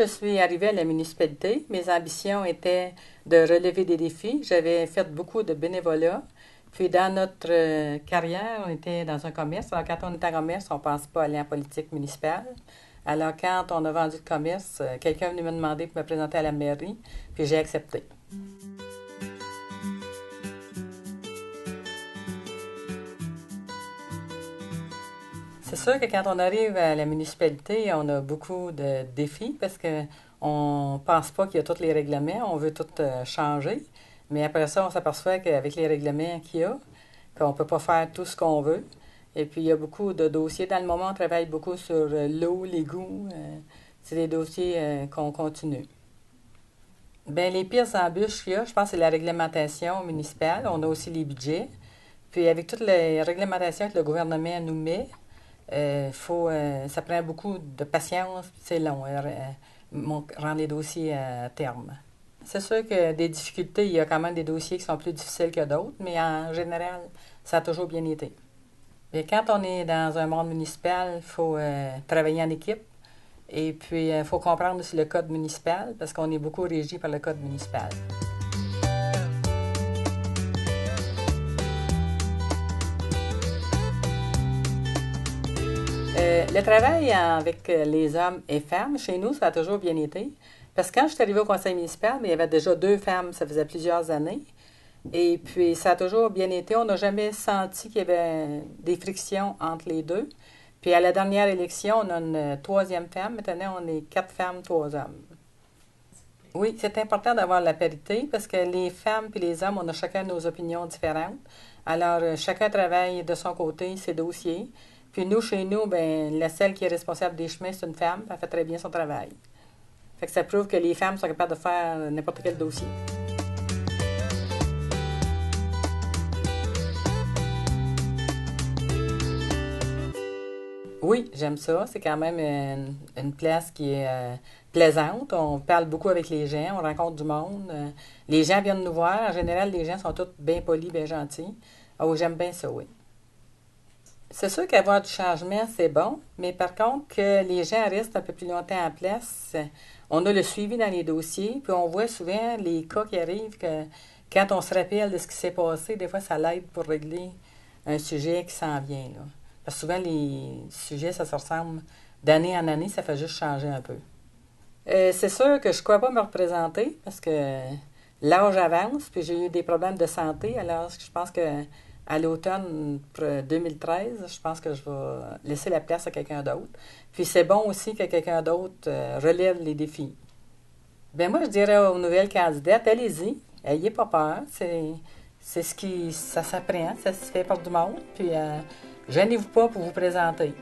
je suis arrivée à la municipalité, mes ambitions étaient de relever des défis. J'avais fait beaucoup de bénévolat. Puis dans notre carrière, on était dans un commerce. Alors quand on est en commerce, on ne pense pas aller en politique municipale. Alors quand on a vendu le commerce, quelqu'un est venu me demander de me présenter à la mairie, puis j'ai accepté. C'est sûr que quand on arrive à la municipalité, on a beaucoup de défis parce que on pense pas qu'il y a tous les règlements, on veut tout changer. Mais après ça, on s'aperçoit qu'avec les règlements qu'il y a, qu'on peut pas faire tout ce qu'on veut. Et puis, il y a beaucoup de dossiers. Dans le moment, on travaille beaucoup sur l'eau, l'égout. C'est des dossiers qu'on continue. Ben, les pires embûches qu'il y a, je pense, c'est la réglementation municipale. On a aussi les budgets. Puis, avec toutes les réglementations que le gouvernement nous met, ça prend beaucoup de patience, puis c'est long, rendre les dossiers à terme. C'est sûr que des difficultés, il y a quand même des dossiers qui sont plus difficiles que d'autres, mais en général, ça a toujours bien été. Et quand on est dans un monde municipal, il faut travailler en équipe et puis il faut comprendre aussi le code municipal parce qu'on est beaucoup régi par le code municipal. Le travail avec les hommes et femmes, chez nous, ça a toujours bien été. Parce que quand je suis arrivée au conseil municipal, il y avait déjà 2 femmes, ça faisait plusieurs années. Et puis, ça a toujours bien été. On n'a jamais senti qu'il y avait des frictions entre les deux. Puis, à la dernière élection, on a une troisième femme. Maintenant, on est 4 femmes, 3 hommes. Oui, c'est important d'avoir la parité parce que les femmes et les hommes, on a chacun nos opinions différentes. Alors, chacun travaille de son côté ses dossiers. Puis nous, chez nous, ben, la celle qui est responsable des chemins, c'est une femme. Elle fait très bien son travail. Fait que ça prouve que les femmes sont capables de faire n'importe quel dossier. Oui, j'aime ça. C'est quand même une place qui est plaisante. On parle beaucoup avec les gens, on rencontre du monde. Les gens viennent nous voir. En général, les gens sont tous bien polis, bien gentils. Oh, j'aime bien ça, oui. C'est sûr qu'avoir du changement, c'est bon, mais par contre, que les gens restent un peu plus longtemps en place, on a le suivi dans les dossiers, puis on voit souvent les cas qui arrivent que quand on se rappelle de ce qui s'est passé, des fois, ça l'aide pour régler un sujet qui s'en vient, là. Parce que souvent, les sujets, ça se ressemble d'année en année, ça fait juste changer un peu. C'est sûr que je ne crois pas me représenter parce que l'âge avance, puis j'ai eu des problèmes de santé, alors je pense que à l'automne 2013, je pense que je vais laisser la place à quelqu'un d'autre. Puis c'est bon aussi que quelqu'un d'autre relève les défis. Ben moi, je dirais aux nouvelles candidates, allez-y, ayez pas peur. C'est ce qui, ça s'apprend, ça se fait par du monde. Puis gênez-vous pas pour vous présenter.